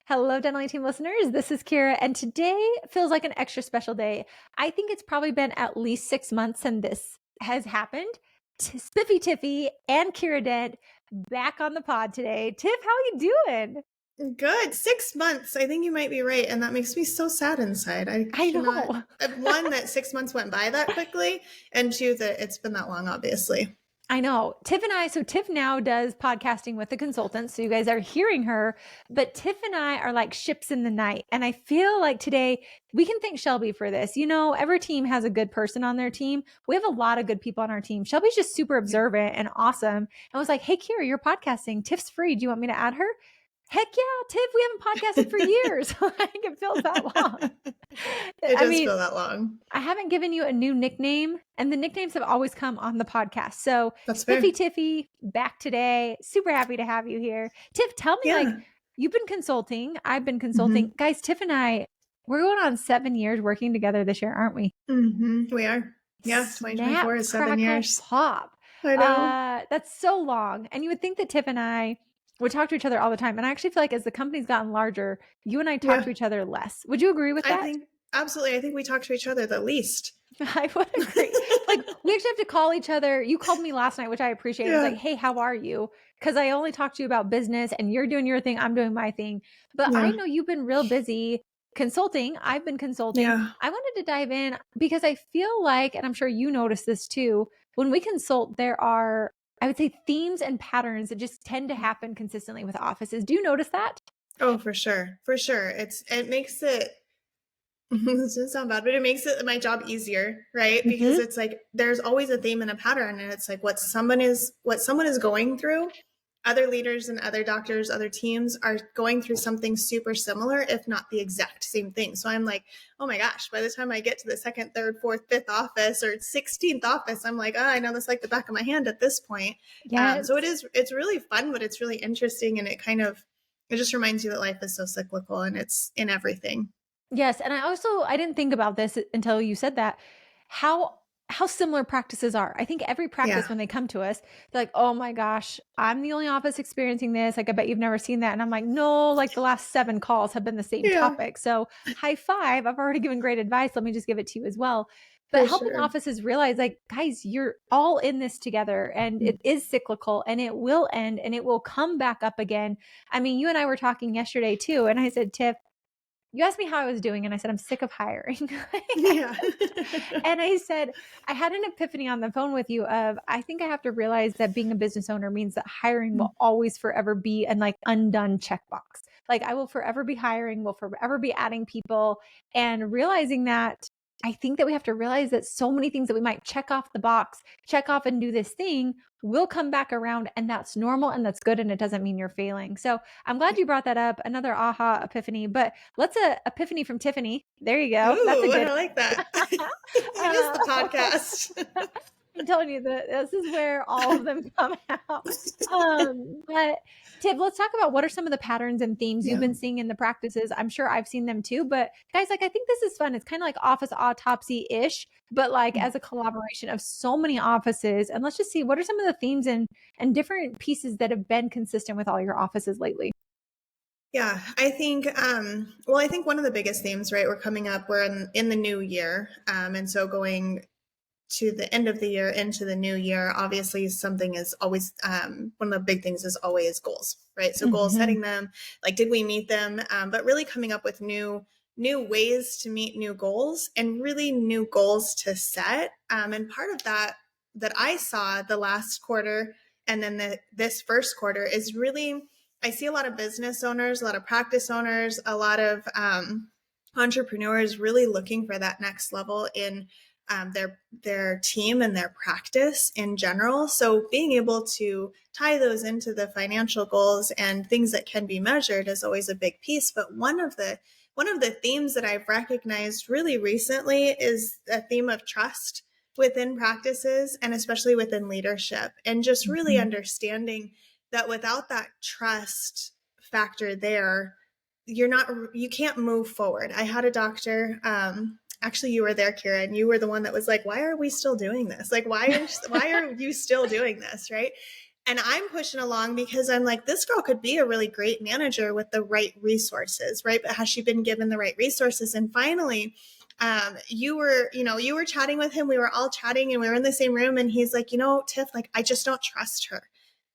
Hello, Dental Team listeners. This is Kiera, and today feels like an extra special day. I think it's probably been at least 6 months since this has happened. Spiffy Tiffy and Kiera Dent back on the pod today. Tiff, how are you doing? Good. 6 months. I think you might be right. And that makes me so sad inside. I I cannot. know. One, that 6 months went by that quickly. And two, that it's been that long, obviously. I know. Tiff now does podcasting with the consultants. So you guys are hearing her, but Tiff and I are like ships in the night. And I feel like today we can thank Shelby for this. You know, every team has a good person on their team. We have a lot of good people on our team. Shelby's just super observant and awesome. And was like, hey, Kiera, you're podcasting. Tiff's free. Do you want me to add her? Heck yeah, Tiff, we haven't podcasted for years. I think it feels that long. It I does mean, feel that long. I haven't given you a new nickname, and the nicknames have always come on the podcast. So, That's Spiffy fair. Tiffy, back today. Super happy to have you here. Tiff, tell me, like, Yeah. you've been consulting. I've been consulting. Mm-hmm. Guys, Tiff and I, we're going on 7 years working together this year, aren't we? Mm-hmm. We are. Yeah. Snap, 2024 is 7 crackle, years. pop. I know. That's so long. And you would think that Tiff and I would talk to each other all the time. And I actually feel like as the company's gotten larger, you and I talk Yeah. to each other less. Would you agree with I that? think, absolutely. I think we talk to each other the least. I would agree. Like, we actually have to call each other. You called me last night, which I appreciate. It was Yeah. like, hey, how are you? Because I only talk to you about business and you're doing your thing. I'm doing my thing. But I Yeah. know you've been real busy consulting. I've been consulting. Yeah. I wanted to dive in because I feel like, and I'm sure you notice this too, when we consult, there are, I would say, themes and patterns that just tend to happen consistently with offices. Do you notice that? Oh, for sure. For sure. It makes it, this doesn't sound bad, but it makes it my job easier, right? Because it's like there's always a theme and a pattern, and it's like what someone is going through. Other leaders and other doctors, other teams are going through something super similar, if not the exact same thing. So I'm like, oh my gosh, by the time I get to the second, third, fourth, fifth office or 16th office, I'm like, oh, I know this like the back of my hand at this point. Yes. So it's really fun, but it's really interesting, and it just reminds you that life is so cyclical and it's in everything. Yes, and I didn't think about this until you said that, how similar practices are. I think every practice Yeah. when they come to us, they're like, "Oh my gosh, I'm the only office experiencing this. Like, I bet you've never seen that." And I'm like, "No, like the last 7 calls have been the same Yeah, topic." So, high five. I've already given great advice. Let me just give it to you as well. But for helping sure. offices realize, like, guys, you're all in this together and it is cyclical and it will end and it will come back up again. I mean, you and I were talking yesterday too, and I said, Tiff, you asked me how I was doing, and I said, I'm sick of hiring. Yeah. And I said, I had an epiphany on the phone with you of, I think I have to realize that being a business owner means that hiring will always forever be an like undone checkbox. Like I will forever be hiring, will forever be adding people, and realizing that I think that we have to realize that so many things that we might check off the box, check off and do this thing will come back around, and that's normal and that's good. And it doesn't mean you're failing. So I'm glad you brought that up. Another aha epiphany, but let's epiphany from Tiffany. There you go. That's a Ooh, good. I like that. It is the podcast. I'm telling you that this is where all of them come out. But Tiff, let's talk about what are some of the patterns and themes you've Yeah. been seeing in the practices. I'm sure I've seen them too, but guys, like I think this is fun. It's kind of like office autopsy-ish, but like as a collaboration of so many offices. And let's just see what are some of the themes and different pieces that have been consistent with all your offices lately. Yeah, I think, I think one of the biggest themes, right, we're in the new year. And so going to the end of the year into the new year, obviously something is always, one of the big things is always goals, right? So goal setting them, like, did we meet them? But really coming up with new ways to meet new goals and really new goals to set. And part of that I saw the last quarter and then this first quarter is really, I see a lot of business owners, a lot of practice owners, a lot of entrepreneurs really looking for that next level in their team and their practice in general. So being able to tie those into the financial goals and things that can be measured is always a big piece. But one of the themes that I've recognized really recently is a theme of trust within practices and especially within leadership, and just really understanding that without that trust factor there, you can't move forward. I had a doctor, actually you were there, Kiera, and you were the one that was like, why are we still doing this? Like, why are you still doing this? Right. And I'm pushing along because I'm like, this girl could be a really great manager with the right resources, right? But has she been given the right resources? And finally, you were chatting with him. We were all chatting and we were in the same room. And he's like, Tiff, like, I just don't trust her.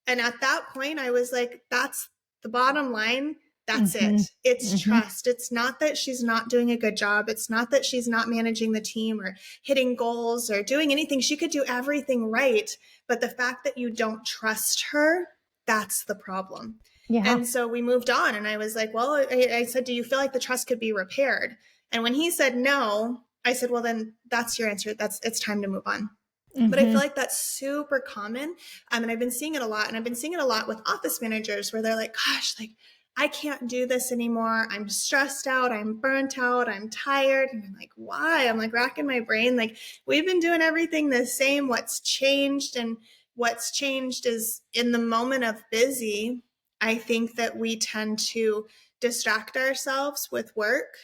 And at that point, I was like, that's the bottom line. That's Mm-hmm. it. It's Mm-hmm. trust. It's not that she's not doing a good job. It's not that she's not managing the team or hitting goals or doing anything. She could do everything right. But the fact that you don't trust her, that's the problem. Yeah. And so we moved on. And I was like, well, I said, do you feel like the trust could be repaired? And when he said no, I said, well, then that's your answer. It's time to move on. But I feel Mm-hmm. like that's super common. And I've been seeing it a lot. And I've been seeing it a lot with office managers where they're like, gosh, like, I can't do this anymore. I'm stressed out. I'm burnt out. I'm tired. And I'm like, why? I'm like racking my brain. Like, we've been doing everything the same. What's changed? And what's changed is in the moment of busy, I think that we tend to distract ourselves with work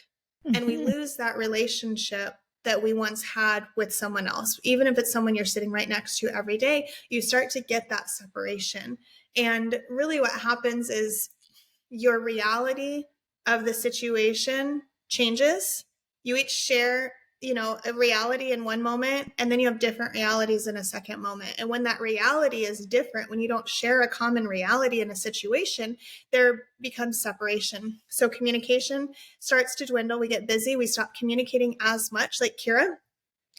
and we Mm-hmm. lose that relationship that we once had with someone else. Even if it's someone you're sitting right next to every day, you start to get that separation. And really, what happens is your reality of the situation changes. You each share, a reality in one moment, and then you have different realities in a second moment. And when that reality is different, when you don't share a common reality in a situation, there becomes separation. So communication starts to dwindle. We get busy. We stop communicating as much. Like Kiera,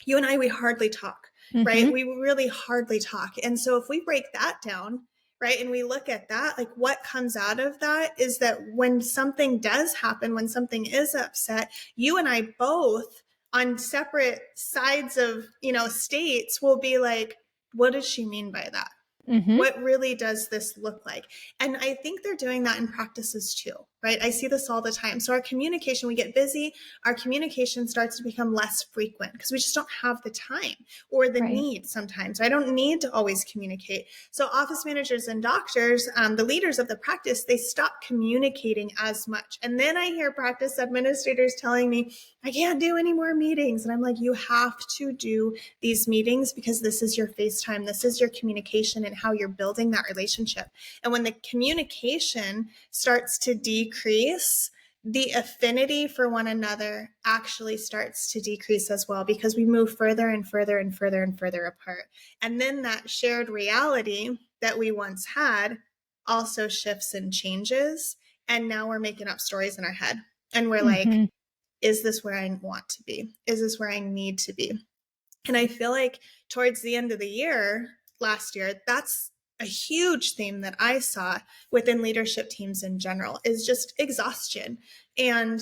you and I, we hardly talk, right? Mm-hmm. We really hardly talk. And so if we break that down, right, and we look at that, like what comes out of that is that when something does happen, when something is upset, you and I both on separate sides of, states will be like, what does she mean by that? Mm-hmm. What really does this look like? And I think they're doing that in practices too, right? I see this all the time. So our communication, we get busy, our communication starts to become less frequent because we just don't have the time or the Right. need sometimes. I don't need to always communicate. So office managers and doctors, the leaders of the practice, they stop communicating as much. And then I hear practice administrators telling me, I can't do any more meetings. And I'm like, you have to do these meetings because this is your face time. This is your communication and how you're building that relationship. And when the communication starts to decrease, the affinity for one another actually starts to decrease as well because we move further and further and further and further apart. And then that shared reality that we once had also shifts and changes. And now we're making up stories in our head. And we're like, Mm-hmm. is this where I want to be? Is this where I need to be? And I feel like towards the end of the year, last year, that's a huge theme that I saw within leadership teams in general is just exhaustion. And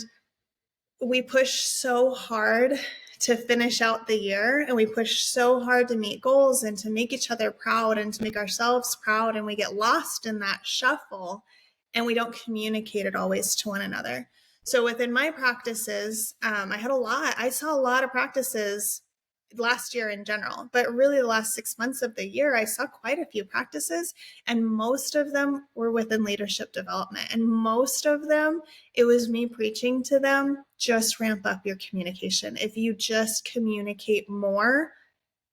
we push so hard to finish out the year and we push so hard to meet goals and to make each other proud and to make ourselves proud. And we get lost in that shuffle and we don't communicate it always to one another. So within my practices, I saw a lot of practices last year in general, but really the last 6 months of the year, I saw quite a few practices and most of them were within leadership development. And most of them, it was me preaching to them, just ramp up your communication. If you just communicate more,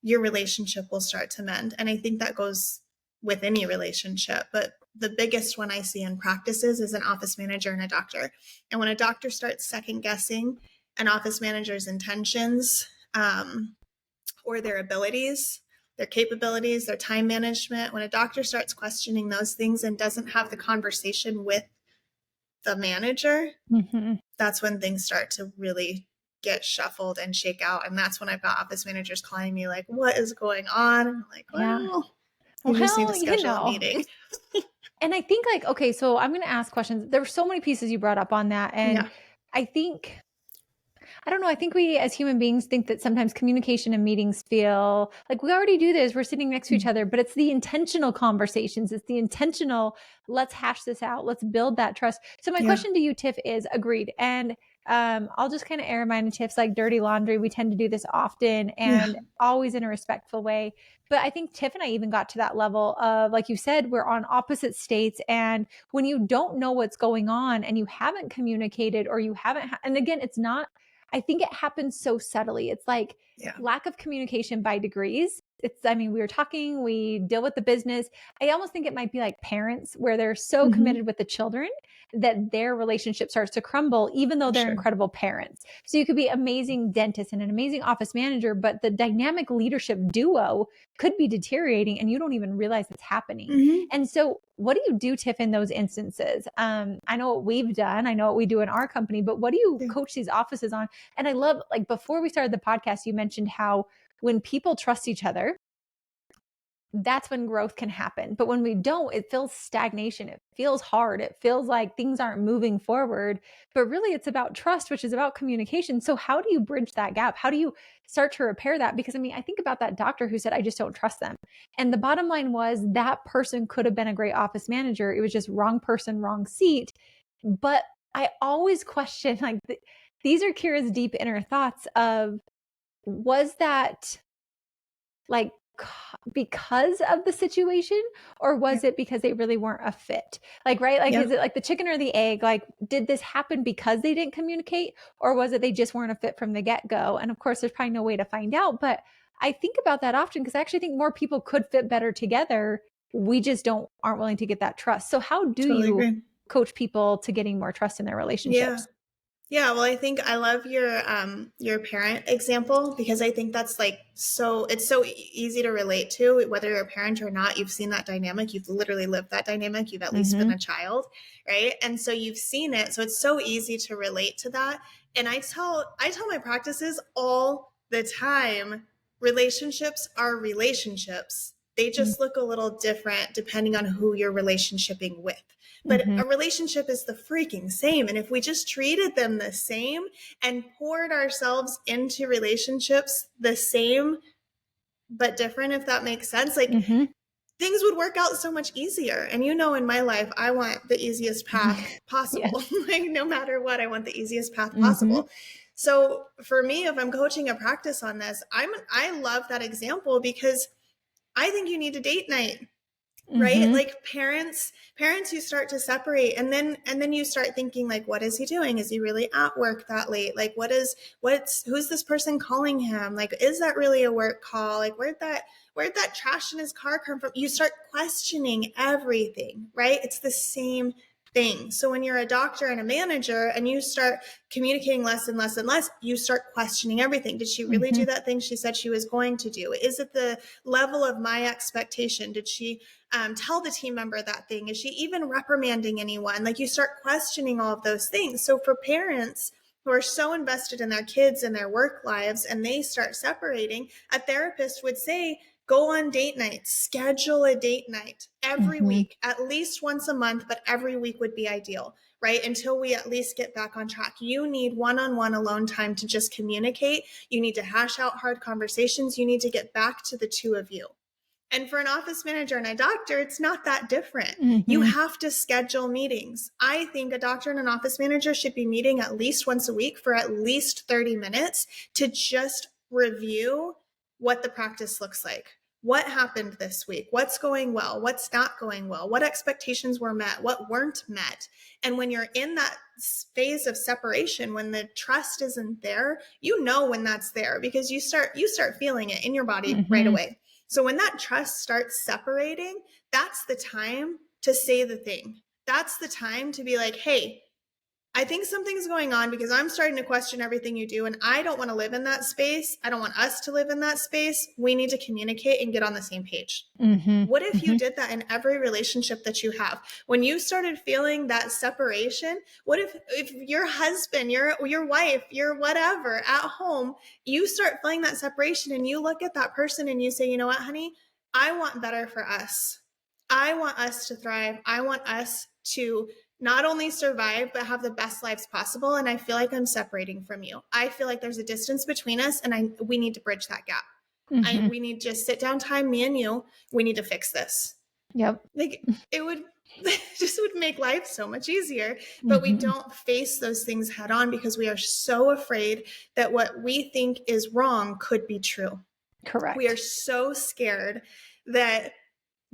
your relationship will start to mend. And I think that goes with any relationship, but the biggest one I see in practices is an office manager and a doctor. And when a doctor starts second guessing an office manager's intentions, or their abilities, their capabilities, their time management, when a doctor starts questioning those things and doesn't have the conversation with the manager, Mm-hmm. that's when things start to really get shuffled and shake out. And that's when I've got office managers calling me like, what is going on? And I'm like, Yeah. well, you just need to Well, schedule a meeting. and I think like, okay, so I'm going to ask questions. There were so many pieces you brought up on that. And Yeah. I think I don't know. I think we as human beings think that sometimes communication and meetings feel like we already do this. We're sitting next to each other, but it's the intentional conversations. It's the intentional, let's hash this out. Let's build that trust. So my Yeah. question to you, Tiff, is agreed. And I'll just kind of air mine and Tiff's like dirty laundry. We tend to do this often Yeah. and always in a respectful way. But I think Tiff and I even got to that level of, like you said, we're on opposite states. And when you don't know what's going on and you haven't communicated or you haven't, and again, it's not, I think it happens so subtly. It's like Yeah. lack of communication by degrees. I mean, we were talking, we deal with the business. I almost think it might be like parents where they're so Mm-hmm. committed with the children that their relationship starts to crumble, even though For they're sure. incredible parents. So you could be amazing dentist and an amazing office manager, but the dynamic leadership duo could be deteriorating and you don't even realize it's happening. Mm-hmm. And so what do you do, Tiff, in those instances? I know what we've done. I know what we do in our company, but what do you Yeah. coach these offices on? And I love, like, before we started the podcast, you mentioned how when people trust each other, that's when growth can happen. But when we don't, it feels stagnation. It feels hard. It feels like things aren't moving forward. But really, it's about trust, which is about communication. So, how do you bridge that gap? How do you start to repair that? Because I mean, I think about that doctor who said, I just don't trust them. And the bottom line was that person could have been a great office manager. It was just wrong person, wrong seat. But I always question, like, these are Kiera's deep inner thoughts of, was that like because of the situation, or Yeah. was it because they really weren't a fit? Like, right? Like, Yeah. is it like the chicken or the egg? Like, did this happen because they didn't communicate, or was it they just weren't a fit from the get-go? And of course, there's probably no way to find out, but I think about that often because I actually think more people could fit better together. We just aren't willing to get that trust. So how do Totally you agree. coach people to getting more trust in their Yeah. relationships? Yeah, well, I think I love your parent example because I think that's like it's so easy to relate to whether you're a parent or not. You've seen that dynamic, you've literally lived that dynamic, you've at least been Mm-hmm. a child, right? And so you've seen it, so it's so easy to relate to that. And I tell my practices all the time, relationships are relationships. They just look a little different depending on who you're relationshiping with. But Mm-hmm. a relationship is the freaking same. And if we just treated them the same and poured ourselves into relationships the same, but different, if that makes sense, like Mm-hmm. things would work out so much easier. And you know, in my life, I want the easiest path Yes. possible. Like, no matter what, I want the easiest path Mm-hmm. possible. So for me, if I'm coaching a practice on this, I love that example because I think you need a date night, right? Mm-hmm. Like parents you start to separate, and then you start thinking, like, what is he doing? Is he really at work that late? Like, who's this person calling him? Like, is that really a work call? Like, where'd that trash in his car come from? You start questioning everything, right? It's the same thing. So when you're a doctor and a manager and you start communicating less and less and less, you start questioning everything. Did she really Mm-hmm. do that thing she said she was going to do? Is it the level of my expectation? Did she tell the team member that thing? Is she even reprimanding anyone? Like, you start questioning all of those things. So for parents who are so invested in their kids and their work lives and they start separating, a therapist would say, go on date nights, schedule a date night every Mm-hmm. week, at least once a month, but every week would be ideal, right? Until we at least get back on track. You need one-on-one alone time to just communicate. You need to hash out hard conversations. You need to get back to the two of you. And for an office manager and a doctor, it's not that different. You Mm-hmm. have to schedule meetings. I think a doctor and an office manager should be meeting at least once a week for at least 30 minutes to just review what the practice looks like. What happened this week? What's going well? What's not going well? What expectations were met? What weren't met? And when you're in that phase of separation, when the trust isn't there, you know when that's there because you start feeling it in your body right Mm-hmm. away. So when that trust starts separating, that's the time to say the thing. That's the time to be like, hey, I think something's going on because I'm starting to question everything you do, and I don't want to live in that space. I don't want us to live in that space. We need to communicate and get on the same page. Mm-hmm. What if you Mm-hmm. did that in every relationship that you have? When you started feeling that separation, what if your husband, your wife, your whatever at home, you start feeling that separation and you look at that person and you say, you know what, honey, I want better for us. I want us to thrive. I want us to not only survive, but have the best lives possible. And I feel like I'm separating from you. I feel like there's a distance between us and we need to bridge that gap. Mm-hmm. We need just sit down time, me and you. We need to fix this. Yep. Like, it would just would make life so much easier. But we Mm-hmm. don't face those things head on because we are so afraid that what we think is wrong could be true. We are Correct. so scared that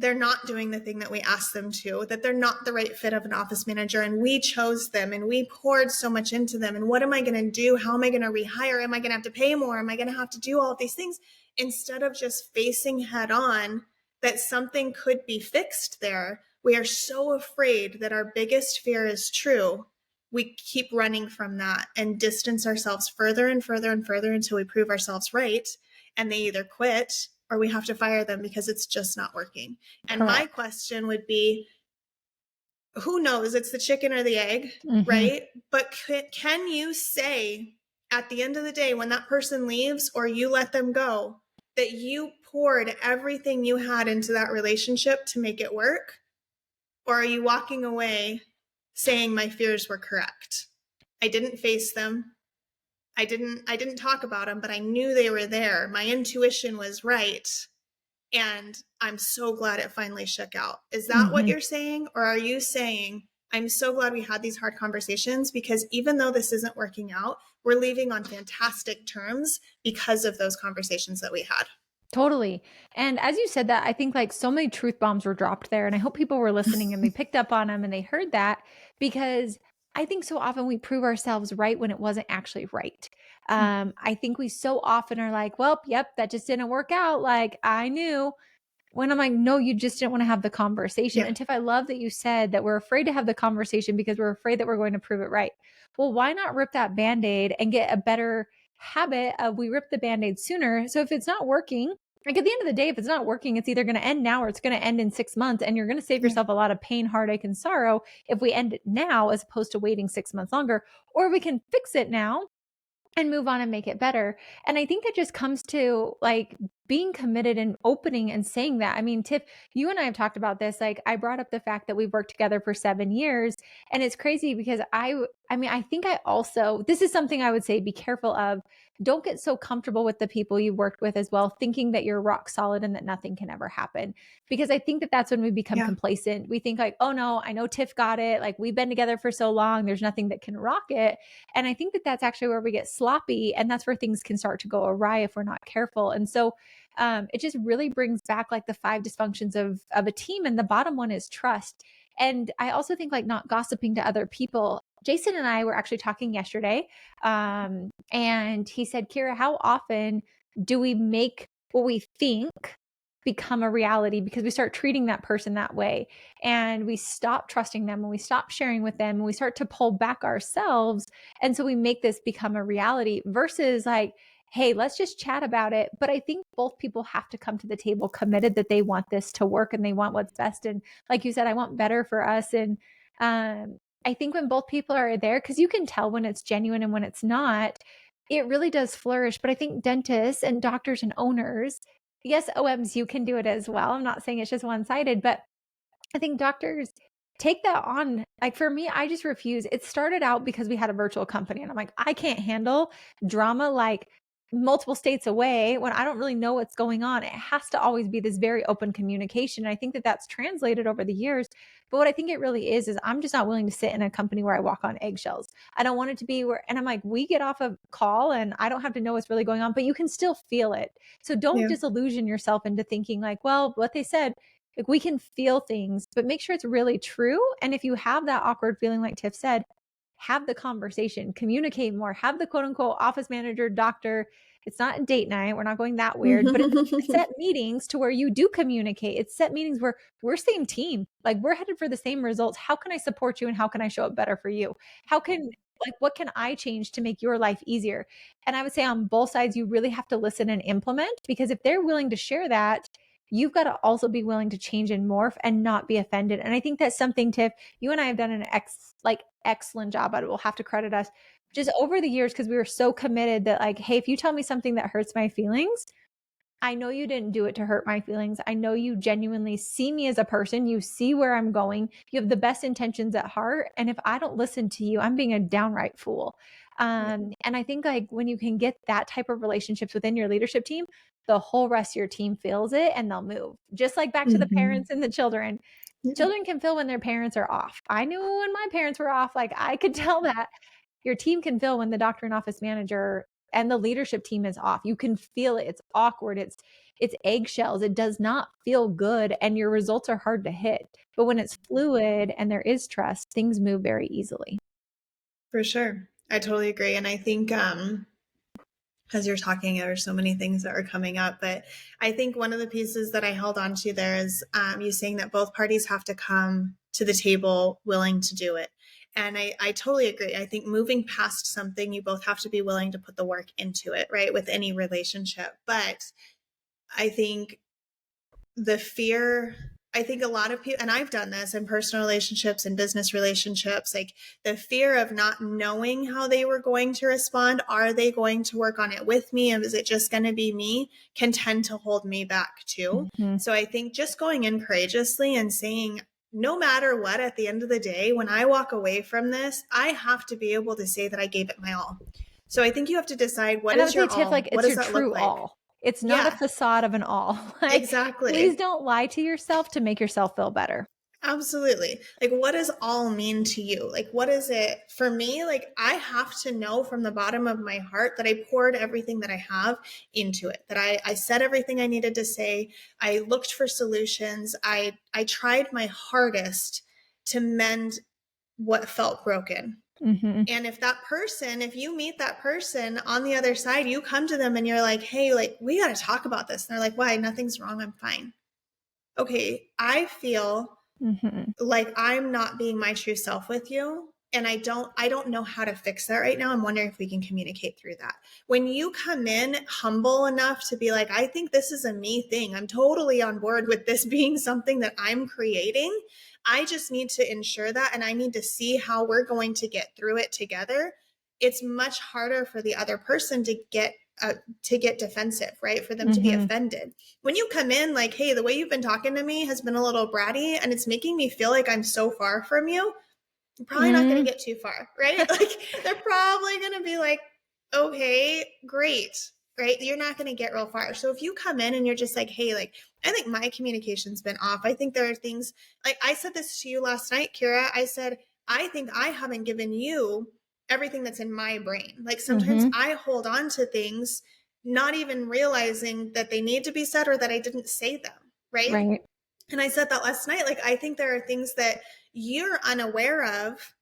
they're not doing the thing that we asked them to, that they're not the right fit of an office manager, and we chose them and we poured so much into them. And what am I going to do? How am I going to rehire? Am I going to have to pay more? Am I going to have to do all of these things? instead of just facing head on that something could be fixed there, we are so afraid that our biggest fear is true. We keep running from that and distance ourselves further and further and further until we prove ourselves right. And they either quit or we have to fire them because it's just not working. And my Correct. question would be, who knows? It's the chicken or the egg, Mm-hmm. right? But can you say at the end of the day, when that person leaves or you let them go, that you poured everything you had into that relationship to make it work? Or are you walking away saying my fears were correct? I didn't face them. I didn't talk about them, but I knew they were there. My intuition was right. And I'm so glad it finally shook out. Is that what Mm-hmm. you're saying? Or are you saying, I'm so glad we had these hard conversations because even though this isn't working out, we're leaving on fantastic terms because of those conversations that we had? Totally. And as you said that, I think like so many truth bombs were dropped there. And I hope people were listening and they picked up on them and they heard that, because I think so often we prove ourselves right when it wasn't actually right. I think we so often are like, well, yep, that just didn't work out. Like I knew. When I'm like, no, you just didn't want to have the conversation. Yeah. And Tiff, I love that you said that we're afraid to have the conversation because we're afraid that we're going to prove it right. Well, why not rip that band aid and get a better habit of we rip the band aid sooner? So if it's not working, like at the end of the day, if it's not working, it's either going to end now or it's going to end in 6 months. And you're going to save Yeah. yourself a lot of pain, heartache, and sorrow if we end it now as opposed to waiting 6 months longer. Or we can fix it now and move on and make it better. And I think that just comes to like being committed and opening and saying that. I mean, Tiff, you and I have talked about this. Like I brought up the fact that we've worked together for 7 years, and it's crazy because I mean, I think I also, this is something I would say be careful of. Don't get so comfortable with the people you worked with as well, thinking that you're rock solid and that nothing can ever happen. Because I think that that's when we become Yeah. complacent. We think like, oh no, I know Tiff got it. Like we've been together for so long. There's nothing that can rock it. And I think that that's actually where we get sloppy, and that's where things can start to go awry if we're not careful. And so it just really brings back like the five dysfunctions of a team. And the bottom one is trust. And I also think like not gossiping to other people. Jason and I were actually talking yesterday, and he said, Kiera, how often do we make what we think become a reality because we start treating that person that way, and we stop trusting them and we stop sharing with them and we start to pull back ourselves, and so we make this become a reality versus like, hey, let's just chat about it. But I think both people have to come to the table committed that they want this to work and they want what's best. And like you said, I want better for us. And I think when both people are there, because you can tell when it's genuine and when it's not, it really does flourish. But I think dentists and doctors and owners, yes, OMs, you can do it as well. I'm not saying it's just one sided, but I think doctors take that on. Like for me, I just refuse. It started out because we had a virtual company, and I'm like, I can't handle drama like multiple states away when I don't really know what's going on. It has to always be this very open communication. And I think that that's translated over the years. But what I think it really is I'm just not willing to sit in a company where I walk on eggshells. I don't want it to be where, and I'm like, we get off a call and I don't have to know what's really going on, but you can still feel it. So don't Yeah. disillusion yourself into thinking like, well, what they said, like we can feel things, but make sure it's really true. And if you have that awkward feeling, like Tiff said, have the conversation, communicate more, have the quote unquote office manager, doctor. It's not a date night. We're not going that weird, but it's set meetings to where you do communicate. It's set meetings where we're same team. Like we're headed for the same results. How can I support you and how can I show up better for you? How can, like, what can I change to make your life easier? And I would say on both sides, you really have to listen and implement, because if they're willing to share that, you've got to also be willing to change and morph and not be offended. And I think that's something, Tiff, you and I have done an excellent job at it. We'll have to credit us just over the years, because we were so committed that like, hey, if you tell me something that hurts my feelings, I know you didn't do it to hurt my feelings. I know you genuinely see me as a person. You see where I'm going. You have the best intentions at heart. And if I don't listen to you, I'm being a downright fool. And I think like when you can get that type of relationships within your leadership team, the whole rest of your team feels it and they'll move. Just like back to the Mhm. parents and the children. Yeah. Children can feel when their parents are off. I knew when my parents were off. Like I could tell that. Your team can feel when the doctor and office manager and the leadership team is off. You can feel it. It's awkward. It's eggshells. It does not feel good, and your results are hard to hit. But when it's fluid and there is trust, things move very easily. For sure. I totally agree. And I think as you're talking, there's so many things that are coming up. But I think one of the pieces that I held on to there is you saying that both parties have to come to the table willing to do it. And I totally agree. I think moving past something, you both have to be willing to put the work into it, right? With any relationship. But I think the fear, I think a lot of people, and I've done this in personal relationships and business relationships, like the fear of not knowing how they were going to respond. Are they going to work on it with me? And is it just going to be me? Can tend to hold me back too. Mhm. So I think just going in courageously and saying, no matter what, at the end of the day, when I walk away from this, I have to be able to say that I gave it my all. So I think you have to decide, what And I is would say, your Tiff, like, all? What it's does your that look true like? all. It's not a Yeah, facade of an all. Like, please exactly. don't lie to yourself to make yourself feel better. Absolutely. Like, what does all mean to you? Like, what is it for me? Like, I have to know from the bottom of my heart that I poured everything that I have into it, that I said everything I needed to say. I looked for solutions. I tried my hardest to mend what felt broken. Mhm. And if that person, if you meet that person on the other side, you come to them and you're like, hey, like, we got to talk about this. And they're like, why? Nothing's wrong. I'm fine. Okay. I feel Mhm. like I'm not being my true self with you, and I don't know how to fix that right now. I'm wondering if we can communicate through that. When you come in humble enough to be like, I think this is a me thing, I'm totally on board with this being something that I'm creating, I just need to ensure that, and I need to see how we're going to get through it together. It's much harder for the other person to get defensive, right? For them to be Mhm. offended. When you come in like, hey, the way you've been talking to me has been a little bratty and it's making me feel like I'm so far from you, you're probably not going to Mhm. get too far, right? Like, they're probably going to be like, okay, great, right? You're not going to get real far. So if you come in and you're just like, hey, like, I think my communication's been off. I think there are things, like I said this to you last night, Kiera. I said, I think I haven't given you everything that's in my brain. Like, sometimes Mhm. I hold on to things, not even realizing that they need to be said or that I didn't say them, right? Right. And I said that last night. Like, I think there are things that you're unaware of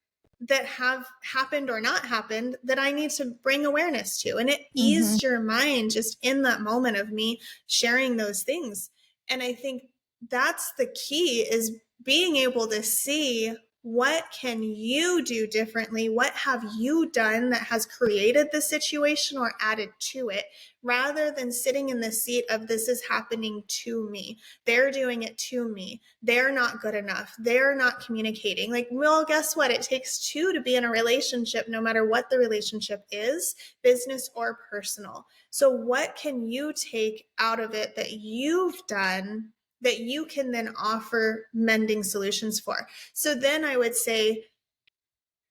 that have happened or not happened that I need to bring awareness to. And it Mhm. eased your mind just in that moment of me sharing those things. And I think that's the key, is being able to see, what can you do differently? What have you done that has created the situation or added to it, rather than sitting in the seat of, this is happening to me, they're doing it to me, they're not good enough, they're not communicating. Like, well, guess what? It takes two to be in a relationship, no matter what the relationship is, business or personal. So what can you take out of it that you've done that you can then offer mending solutions for? So then I would say,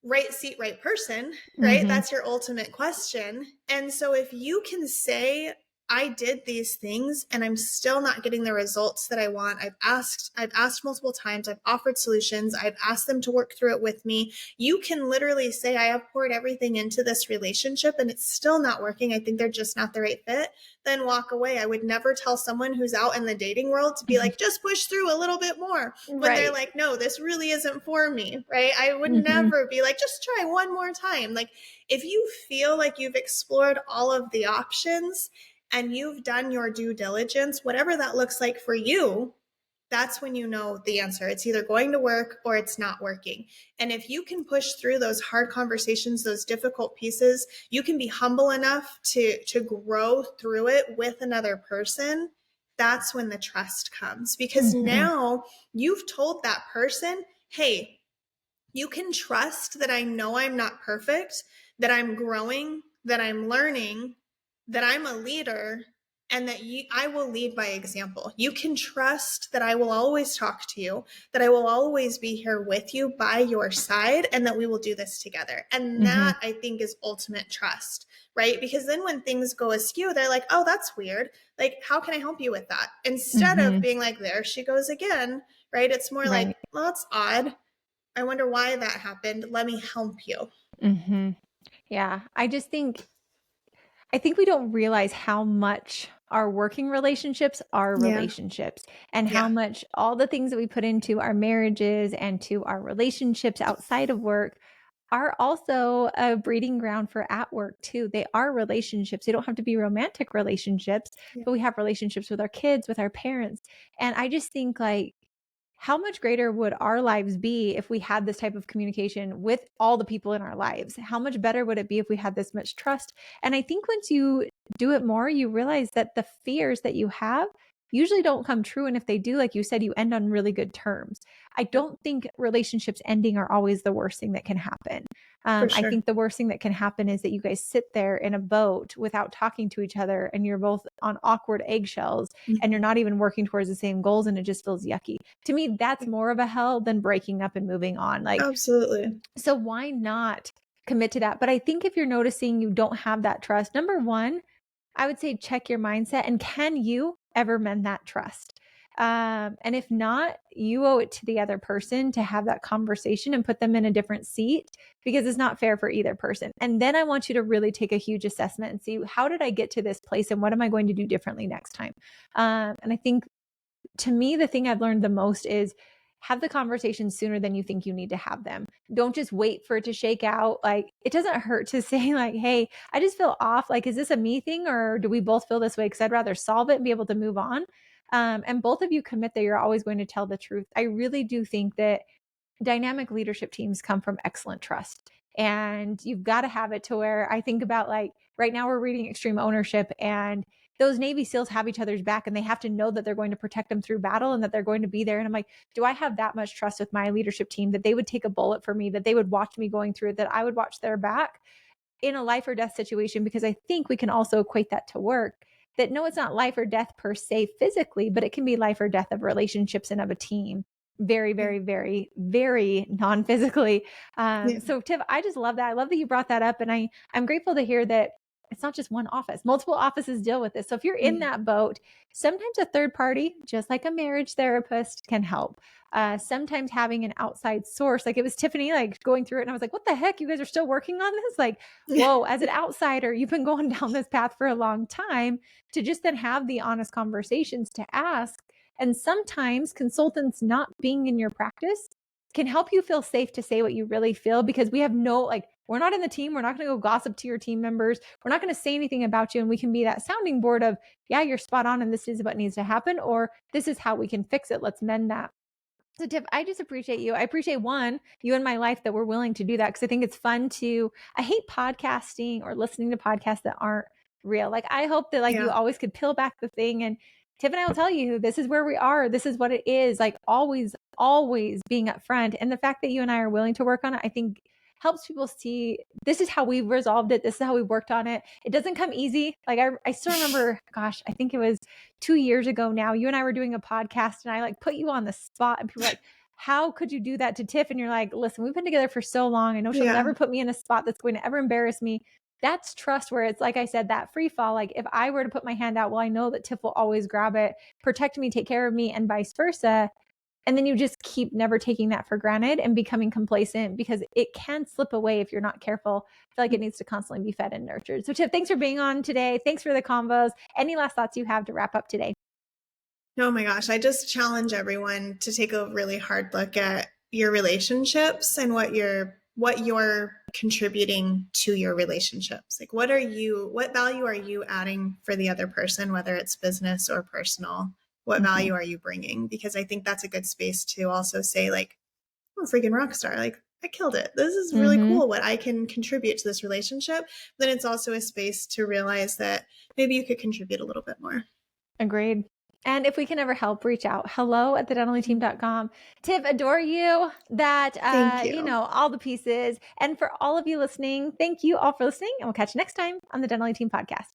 right seat, right person, right? Mhm. That's your ultimate question. And so if you can say, I did these things and I'm still not getting the results that I want. I've asked multiple times. I've offered solutions. I've asked them to work through it with me. You can literally say, I have poured everything into this relationship and it's still not working. I think they're just not the right fit. Then walk away. I would never tell someone who's out in the dating world to be Mhm. like, just push through a little bit more, when they're Right. like, no, this really isn't for me, right? I would Mhm. never be like, just try one more time. Like, if you feel like you've explored all of the options and you've done your due diligence, whatever that looks like for you, that's when you know the answer. It's either going to work or it's not working. And if you can push through those hard conversations, those difficult pieces, you can be humble enough to grow through it with another person. That's when the trust comes, because Mhm. now you've told that person, hey, you can trust that I know I'm not perfect, that I'm growing, that I'm learning, that I'm a leader, and that I will lead by example. You can trust that I will always talk to you, that I will always be here with you by your side, and that we will do this together. And Mhm. that, I think, is ultimate trust, right? Because then when things go askew, they're like, oh, that's weird. Like, how can I help you with that? Instead of Mhm. being like, there she goes again, right? It's more like, Right. well, that's odd. I wonder why that happened. Let me help you. Mhm. Yeah. I think we don't realize how much our working relationships are Yeah. relationships, and how Yeah. much all the things that we put into our marriages and to our relationships outside of work are also a breeding ground for at work too. They are relationships. They don't have to be romantic relationships, Yeah, but we have relationships with our kids, with our parents. And I just think like how much greater would our lives be if we had this type of communication with all the people in our lives? How much better would it be if we had this much trust? And I think once you do it more, you realize that the fears that you have usually don't come true. And if they do, like you said, you end on really good terms. I yeah, don't think relationships ending are always the worst thing that can happen. for I sure. think the worst thing that can happen is that you guys sit there in a boat without talking to each other and you're both on awkward eggshells and you're Mhm. not even working towards the same goals and it just feels yucky. To me, that's more of a hell than breaking up and moving on. Like, Absolutely. so why not commit to that? But I think if you're noticing you don't have that trust, number one, I would say check your mindset and can you ever mend that trust? And if not, you owe it to the other person to have that conversation and put them in a different seat because it's not fair for either person. And then I want you to really take a huge assessment and see how did I get to this place and what am I going to do differently next time? And I think to me, the thing I've learned the most is have the conversation sooner than you think you need to have them. Don't just wait for it to shake out. Like, it doesn't hurt to say, like, hey, I just feel off. Like, is this a me thing or do we both feel this way? Because I'd rather solve it and be able to move on. And both of you commit that you're always going to tell the truth. I really do think that dynamic leadership teams come from excellent trust. And you've got to have it to where I think about like right now we're reading Extreme Ownership and those Navy SEALs have each other's back and they have to know that they're going to protect them through battle and that they're going to be there. And I'm like, do I have that much trust with my leadership team that they would take a bullet for me, that they would watch me going through it, that I would watch their back in a life or death situation? Because I think we can also equate that to work. That no, it's not life or death per se physically, but it can be life or death of relationships and of a team. Very, Yeah. very, very, very non-physically. Yeah. So Tiff, I just love that. I love that you brought that up, and I'm grateful to hear that it's not just one office. Multiple offices deal with this. So if you're in Mhm. that boat, sometimes a third party, just like a marriage therapist, can help. Sometimes having an outside source, like it was Tiffany, like going through it, and I was like, "What the heck? You guys are still working on this?" Like, whoa! As an outsider, you've been going down this path for a long time. To just then have the honest conversations to ask, and sometimes consultants not being in your practice can help you feel safe to say what you really feel because we have no like we're not in the team. We're not going to go gossip to your team members. We're not going to say anything about you. And we can be that sounding board of, yeah, you're spot on and this is what needs to happen, or this is how we can fix it. Let's mend that. So, Tiff, I just appreciate you. I appreciate one, you in my life that we're willing to do that because I think it's fun to. I hate podcasting or listening to podcasts that aren't real. Like, I hope that like you Yeah. always could peel back the thing and Tiff and I will tell you this is where we are. This is what it is. Like, always, always being upfront. And the fact that you and I are willing to work on it, I think helps people see this is how we've resolved it. This is how we worked on it. It doesn't come easy. Like, I still remember, gosh, I think it was 2 years ago now, you and I were doing a podcast and I like put you on the spot and people were like, how could you do that to Tiff? And you're like, listen, we've been together for so long. I know she'll Yeah. never put me in a spot that's going to ever embarrass me. That's trust where it's like I said, that free fall. Like if I were to put my hand out, well, I know that Tiff will always grab it, protect me, take care of me, and vice versa. And then you just keep never taking that for granted and becoming complacent because it can slip away if you're not careful. I feel like it needs to constantly be fed and nurtured. So, Tiff, thanks for being on today. Thanks for the combos. Any last thoughts you have to wrap up today? Oh my gosh, I just challenge everyone to take a really hard look at your relationships and what you're contributing to your relationships. Like what value are you adding for the other person, whether it's business or personal? What Mm-hmm. value are you bringing? Because I think that's a good space to also say like, I'm a freaking rock star. Like I killed it. This is really Mm-hmm. cool what I can contribute to this relationship. Then it's also a space to realize that maybe you could contribute a little bit more. Agreed. And if we can ever help, reach out. Hello at thedentallyteam.com. Tiff, adore you. That, Thank you. all the pieces. And for all of you listening, thank you all for listening. And we'll catch you next time on the Dental Team podcast.